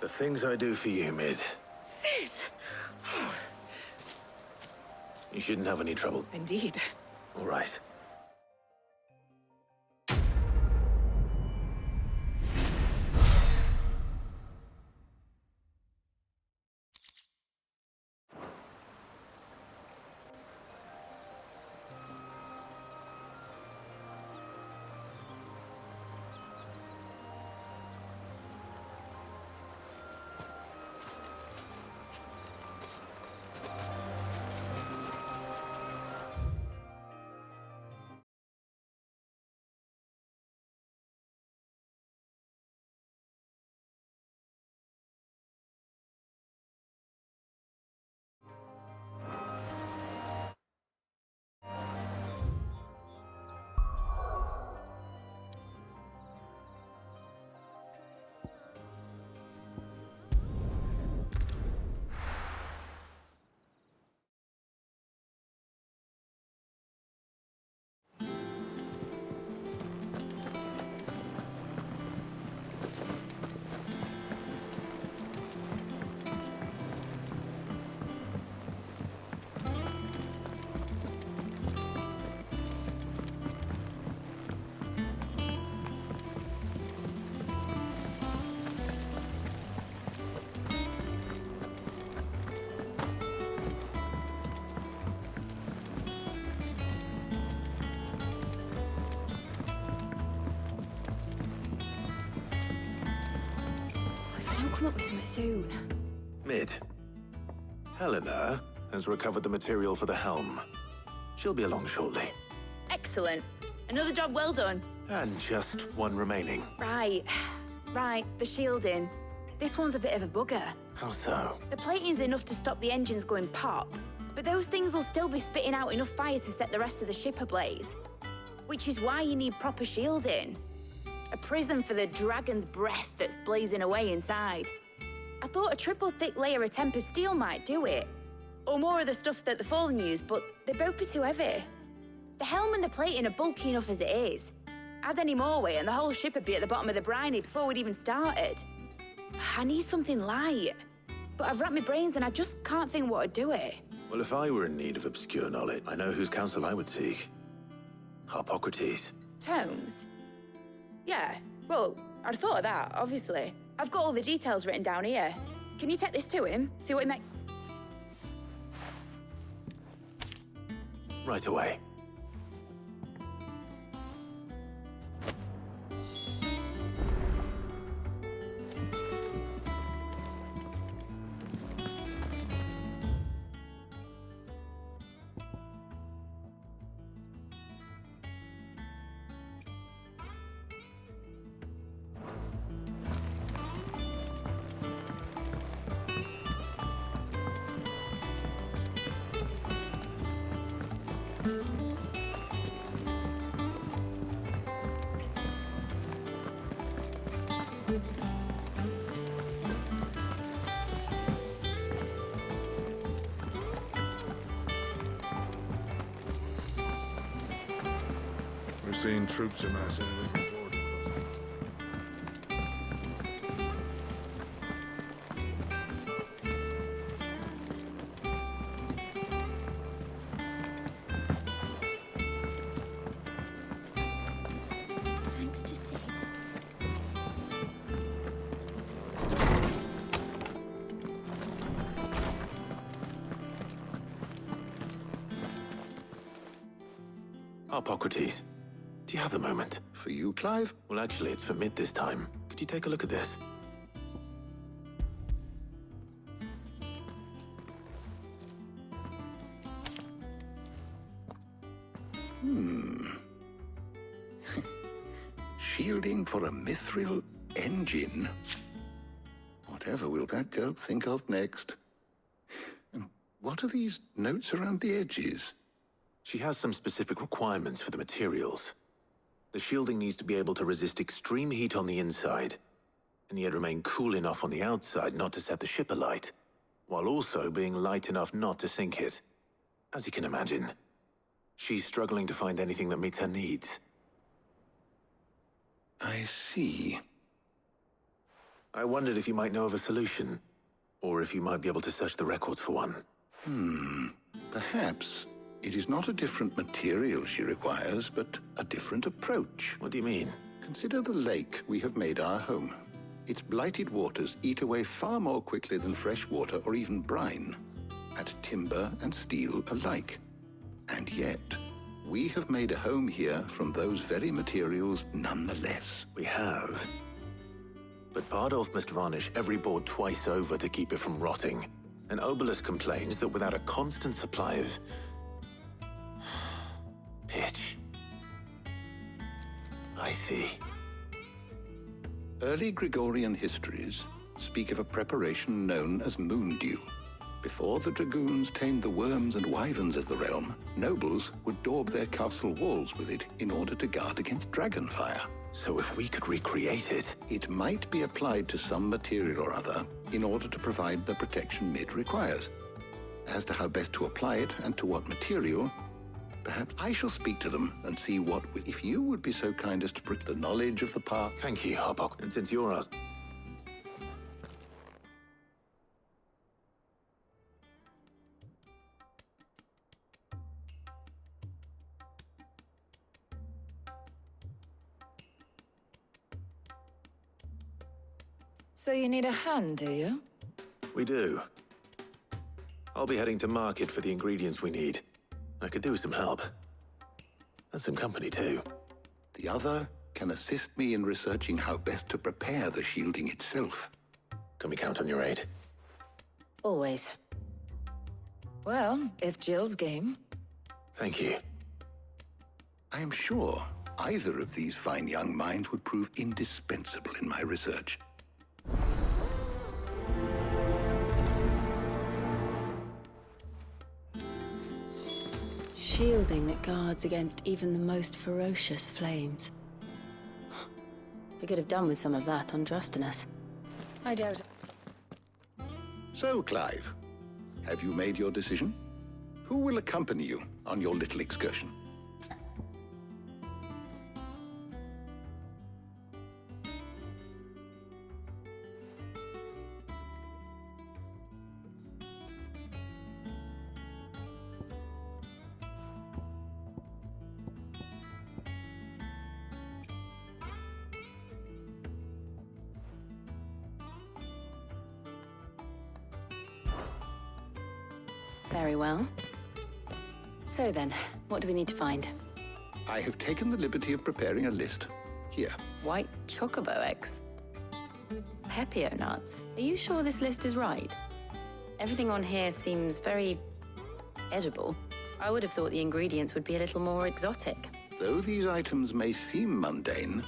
The things I do for you, Mid. Sid! You shouldn't have any trouble. Indeed. All right. Come up with something soon. Mid. Helena has recovered the material for the helm. She'll be along shortly. Excellent. Another job well done. And just one remaining. Right. The shielding. This one's a bit of a bugger. How so? The plating's enough to stop the engines going pop, but those things will still be spitting out enough fire to set the rest of the ship ablaze. Which is why you need proper shielding. A prison for the dragon's breath that's blazing away inside. I thought a triple thick layer of tempered steel might do it. Or more of the stuff that the Fallen use, but they'd both be too heavy. The helm and the plating are bulky enough as it is. Add any more weight and the whole ship would be at the bottom of the briny before we'd even started. I need something light. But I've racked my brains and I just can't think what would do it. Well, if I were in need of obscure knowledge, I know whose counsel I would seek. Harpocrates. Tomes? Yeah, well, I'd thought of that, obviously. I've got all the details written down here. Can you take this to him? See what he makes? Right away. We're seeing troops amassing in the border. Thanks to Sid. Harpocrates. Do you have the moment? For you, Clive? Well, actually, it's for Mid this time. Could you take a look at this? Shielding for a mithril engine? Whatever will that girl think of next? And what are these notes around the edges? She has some specific requirements for the materials. The shielding needs to be able to resist extreme heat on the inside, and yet remain cool enough on the outside not to set the ship alight, while also being light enough not to sink it. As you can imagine, she's struggling to find anything that meets her needs. I see. I wondered if you might know of a solution, or if you might be able to search the records for one. Perhaps it is not a different material she requires, but a different approach. What do you mean? Consider the lake we have made our home. Its blighted waters eat away far more quickly than fresh water or even brine, at timber and steel alike. And yet, we have made a home here from those very materials nonetheless. We have. But Bardolph must varnish every board twice over to keep it from rotting. And Obelus complains that without a constant supply of pitch. I see. Early Gregorian histories speak of a preparation known as moon dew. Before the dragoons tamed the worms and wyverns of the realm, nobles would daub their castle walls with it in order to guard against dragonfire. So if we could recreate it... It might be applied to some material or other in order to provide the protection Mid requires. As to how best to apply it and to what material, perhaps I shall speak to them and see what... If you would be so kind as to bring the knowledge of the path... Thank you, Harbok. And since you're us... So you need a hand, do you? We do. I'll be heading to market for the ingredients we need. I could do with some help. And some company, too. The other can assist me in researching how best to prepare the shielding itself. Can we count on your aid? Always. Well, if Jill's game. Thank you. I am sure either of these fine young minds would prove indispensable in my research. Shielding that guards against even the most ferocious flames. We could have done with some of that on Drustinus. I doubt it. So, Clive, have you made your decision? Who will accompany you on your little excursion? Very well. So then, what do we need to find? I have taken the liberty of preparing a list. Here. White chocobo eggs. Pepio nuts. Are you sure this list is right? Everything on here seems very edible. I would have thought the ingredients would be a little more exotic. Though these items may seem mundane,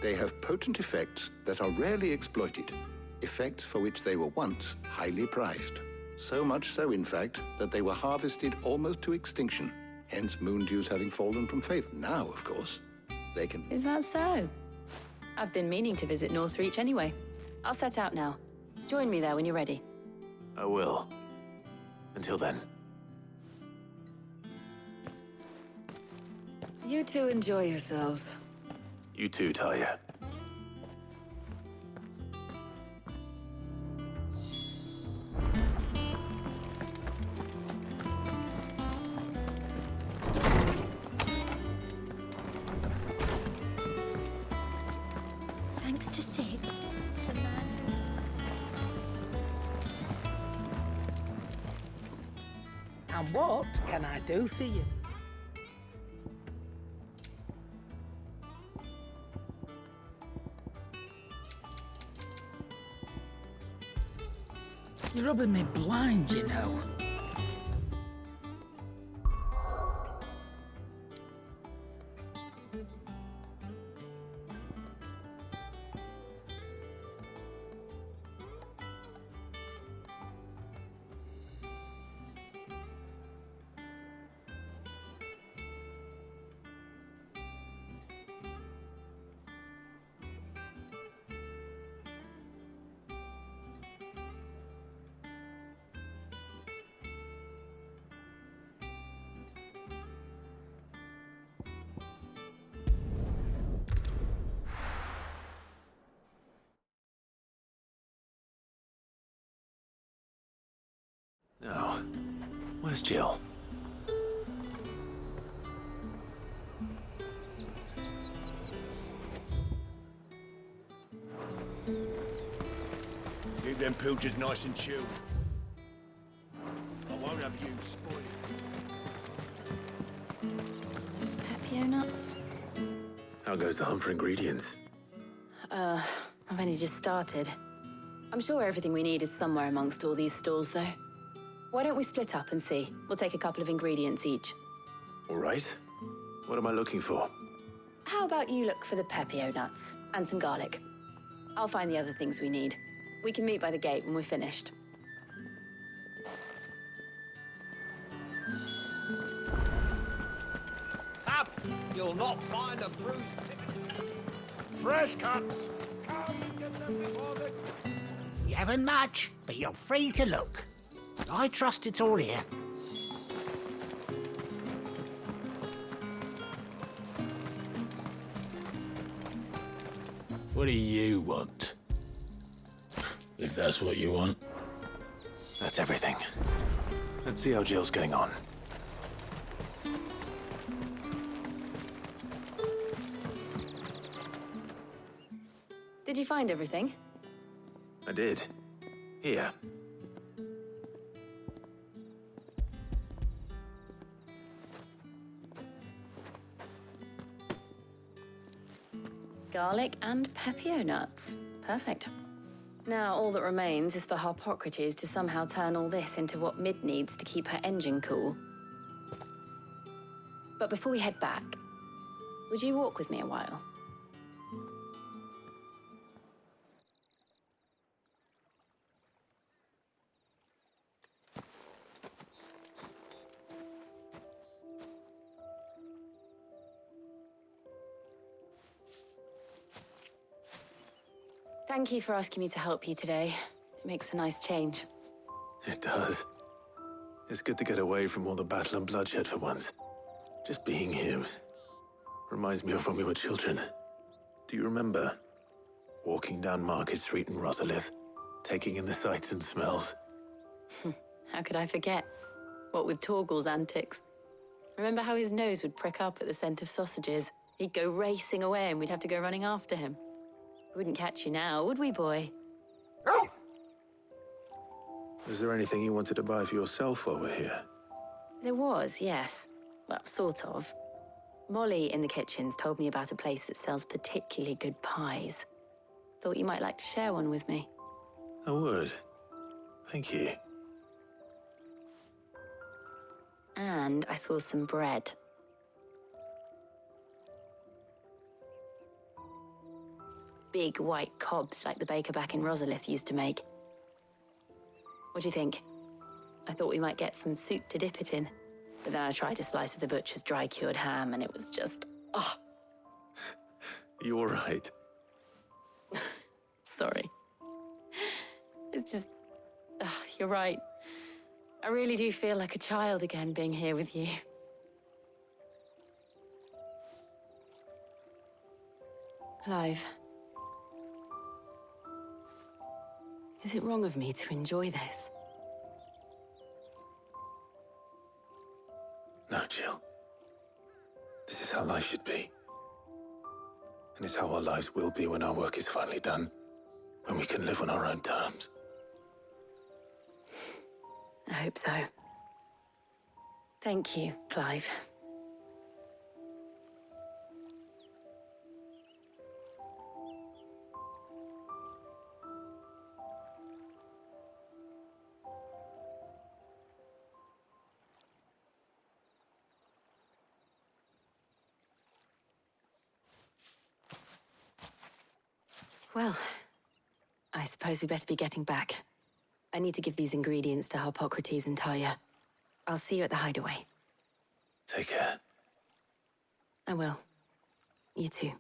they have potent effects that are rarely exploited. Effects for which they were once highly prized. So much so, in fact, that they were harvested almost to extinction, hence moondews having fallen from favor. Now, of course, they can... Is that so? I've been meaning to visit Northreach anyway. I'll set out now. Join me there when you're ready. I will. Until then. You two enjoy yourselves. You too, Talia. Thanks to Sid. And what can I do for you? You're rubbing me blind, you know. Now, where's Jill? Keep them pilchards nice and chilled. I won't have you spoiled. Those Pepio nuts? How goes the hunt for ingredients? I've only just started. I'm sure everything we need is somewhere amongst all these stalls, though. Why don't we split up and see? We'll take a couple of ingredients each. All right. What am I looking for? How about you look for the Pepio nuts and some garlic? I'll find the other things we need. We can meet by the gate when we're finished. Up! You'll not find a bruised fresh cuts! Come get them before the... You haven't much, but you're free to look. I trust it's all here. What do you want? If that's what you want. That's everything. Let's see how Jill's getting on. Did you find everything? I did. Here. Garlic and Pepio nuts. Perfect. Now, all that remains is for Harpocrates to somehow turn all this into what Mid needs to keep her engine cool. But before we head back, would you walk with me a while? Thank you for asking me to help you today. It makes a nice change. It does. It's good to get away from all the battle and bloodshed for once. Just being here reminds me of when we were children. Do you remember? Walking down Market Street in Rosalith, taking in the sights and smells. How could I forget? What with Torgal's antics. Remember how his nose would prick up at the scent of sausages? He'd go racing away and we'd have to go running after him. We wouldn't catch you now, would we, boy? Is there anything you wanted to buy for yourself while we're here? There was, yes. Well, sort of. Molly in the kitchens told me about a place that sells particularly good pies. Thought you might like to share one with me. I would. Thank you. And I saw some bread. Big white cobs like the baker back in Rosalith used to make. What do you think? I thought we might get some soup to dip it in. But then I tried a slice of the butcher's dry-cured ham and it was just... oh. You all right? Sorry. It's just... you're right. I really do feel like a child again being here with you. Clive. Is it wrong of me to enjoy this? No, Jill. This is how life should be. And it's how our lives will be when our work is finally done. When we can live on our own terms. I hope so. Thank you, Clive. Well, I suppose we better be getting back. I need to give these ingredients to Harpocrates and Talia. I'll see you at the hideaway. Take care. I will. You too.